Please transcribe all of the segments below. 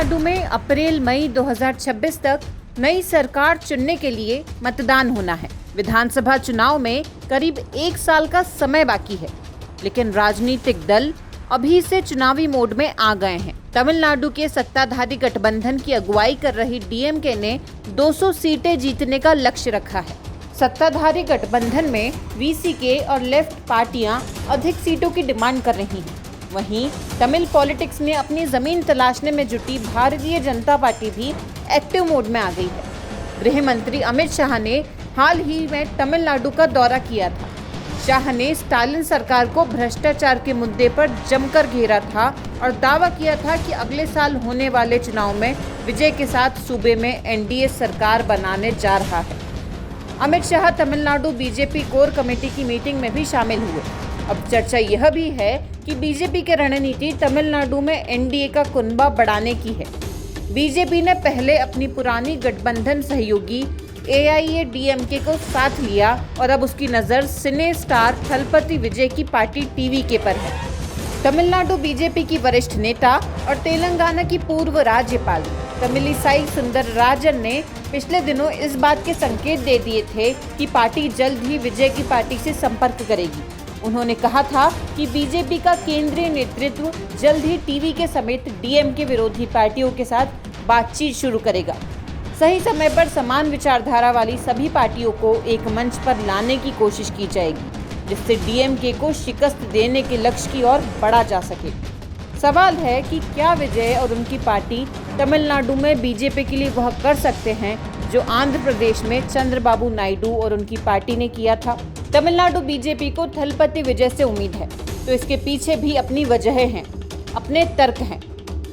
तमिलनाडु में अप्रैल मई 2026 तक नई सरकार चुनने के लिए मतदान होना है। विधानसभा चुनाव में करीब 1 साल का समय बाकी है, लेकिन राजनीतिक दल अभी से चुनावी मोड में आ गए हैं। तमिलनाडु के सत्ताधारी गठबंधन की अगुवाई कर रही डीएमके ने 200 सीटें जीतने का लक्ष्य रखा है। सत्ताधारी गठबंधन में वीसीके और लेफ्ट पार्टियां अधिक सीटों की डिमांड कर रही हैं। वहीं तमिल पॉलिटिक्स में अपनी जमीन तलाशने में जुटी भारतीय जनता पार्टी भी एक्टिव मोड में आ गई है। गृह मंत्री अमित शाह ने हाल ही में तमिलनाडु का दौरा किया था। शाह ने स्टालिन सरकार को भ्रष्टाचार के मुद्दे पर जमकर घेरा था और दावा किया था कि अगले साल होने वाले चुनाव में विजय के साथ सूबे में एनडीए सरकार बनाने जा रहा है। Amit Shah Tamil Nadu BJP core committee की मीटिंग में भी शामिल हुए। अब चर्चा यह भी है कि बीजेपी की रणनीति तमिलनाडु में एनडीए का कुनबा बढ़ाने की है। बीजेपी ने पहले अपनी पुरानी गठबंधन सहयोगी एआईएडीएमके को साथ लिया और अब उसकी नज़र सिने स्टार थलपति विजय की पार्टी टीवीके पर है। तमिलनाडु बीजेपी की वरिष्ठ नेता और तेलंगाना की पूर्व राज्यपाल तमिलिसाई सुंदरराजन ने पिछले दिनों इस बात के संकेत दे दिए थे कि पार्टी जल्द ही विजय की पार्टी से संपर्क करेगी। उन्होंने कहा था कि बीजेपी का केंद्रीय नेतृत्व जल्द ही टीवीके समेत डीएमके विरोधी पार्टियों के साथ बातचीत शुरू करेगा। सही समय पर समान विचारधारा वाली सभी पार्टियों को एक मंच पर लाने की कोशिश की जाएगी, जिससे डीएमके को शिकस्त देने के लक्ष्य की ओर बढ़ा जा सके। सवाल है कि क्या विजय और उनकी पार्टी तमिलनाडु में बीजेपी के लिए वह कर सकते हैं जो आंध्र प्रदेश में चंद्रबाबू नायडू और उनकी पार्टी ने किया था। तमिलनाडु बीजेपी को थलपति विजय से उम्मीद है, तो इसके पीछे भी अपनी वजहें हैं, अपने तर्क हैं।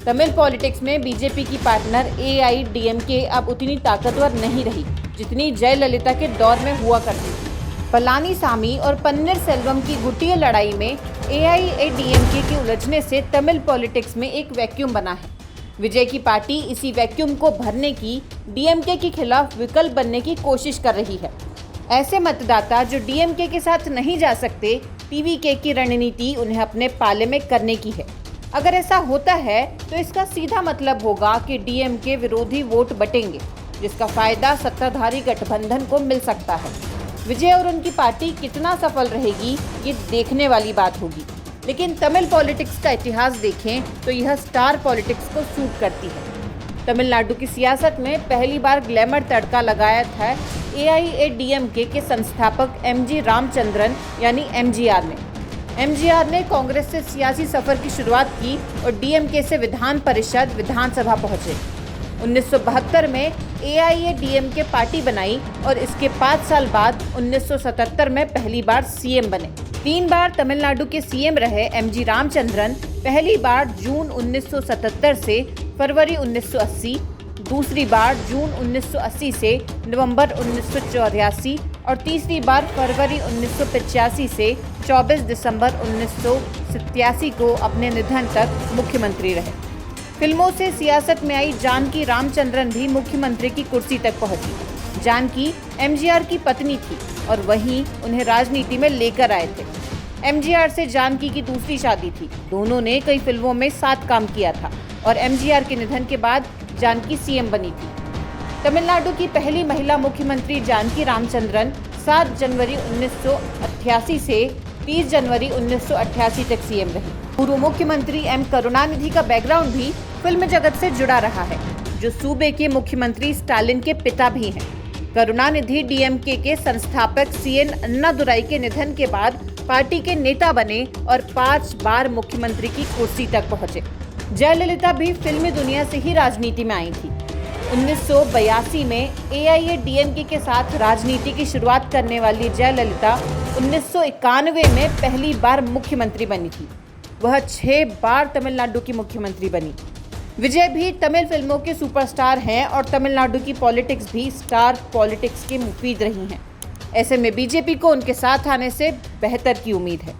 तमिल पॉलिटिक्स में बीजेपी की पार्टनर एआईडीएमके अब उतनी ताकतवर नहीं रही जितनी जयललिता के दौर में हुआ करती थी। पलानीसामी और पन्नीर सेल्वम की गुटिया लड़ाई में एआईएडीएमके के उलझने से तमिल पॉलिटिक्स में एक वैक्यूम बना है। विजय की पार्टी इसी वैक्यूम को भरने की डीएमके के खिलाफ विकल्प बनने की कोशिश कर रही है। ऐसे मतदाता जो डीएमके के साथ नहीं जा सकते, टीवीके की रणनीति उन्हें अपने पाले में करने की है। अगर ऐसा होता है तो इसका सीधा मतलब होगा कि डीएमके विरोधी वोट बटेंगे, जिसका फायदा सत्ताधारी गठबंधन को मिल सकता है। विजय और उनकी पार्टी कितना सफल रहेगी, ये देखने वाली बात होगी। लेकिन तमिल पॉलिटिक्स का इतिहास देखें तो यह स्टार पॉलिटिक्स को सूट करती है। तमिलनाडु की सियासत में पहली बार ग्लैमर तड़का लगाया था एआईएडीएमके के संस्थापक एमजी रामचंद्रन यानी एमजीआर ने। एमजीआर ने कांग्रेस से सियासी सफर की शुरुआत की और डीएमके से विधान परिषद विधानसभा पहुंचे। 1972 में एआईएडीएमके पार्टी बनाई और इसके 5 साल बाद 1977 में पहली बार सीएम बने। 3 बार तमिलनाडु के सीएम रहे एमजी रामचंद्रन पहली बार जून 1977 से फरवरी 1980, दूसरी बार जून 1980 से नवंबर 1984 और तीसरी बार फरवरी 1985 से 24 दिसंबर 1987 को अपने निधन तक मुख्यमंत्री रहे। फिल्मों से सियासत में आई जानकी रामचंद्रन भी मुख्यमंत्री की कुर्सी तक पहुंची। जानकी एमजीआर की पत्नी थी और वहीं उन्हें राजनीति में लेकर आए थे। एमजीआर से जानकी की दूसरी शादी थी। दोनों ने कई फिल्मों में साथ काम किया था और एमजीआर के निधन के बाद जानकी सीएम बनी थी। तमिलनाडु की पहली महिला मुख्यमंत्री जानकी रामचंद्रन 7 जनवरी 1988 से 30 जनवरी 1988 तक सीएम रही। पूर्व मुख्यमंत्री एम करुणानिधि का बैकग्राउंड भी फिल्म जगत से जुड़ा रहा है, जो सूबे के मुख्यमंत्री स्टालिन के पिता भी हैं। करुणानिधि डीएमके के संस्थापक सीएन अन्नादुराई के निधन के बाद पार्टी के नेता बने और 5 बार मुख्यमंत्री की कुर्सी तक पहुंचे। जयललिता भी फिल्मी दुनिया से ही राजनीति में आई थी। 1982 में एआईएडीएमके के साथ राजनीति की शुरुआत करने वाली जयललिता 1991 में पहली बार मुख्यमंत्री बनी थी। वह 6 बार तमिलनाडु की मुख्यमंत्री बनी। विजय भी तमिल फिल्मों के सुपरस्टार हैं और तमिलनाडु की पॉलिटिक्स भी स्टार पॉलिटिक्स के मुफीद रही हैं। ऐसे में बीजेपी को उनके साथ आने से बेहतर की उम्मीद है।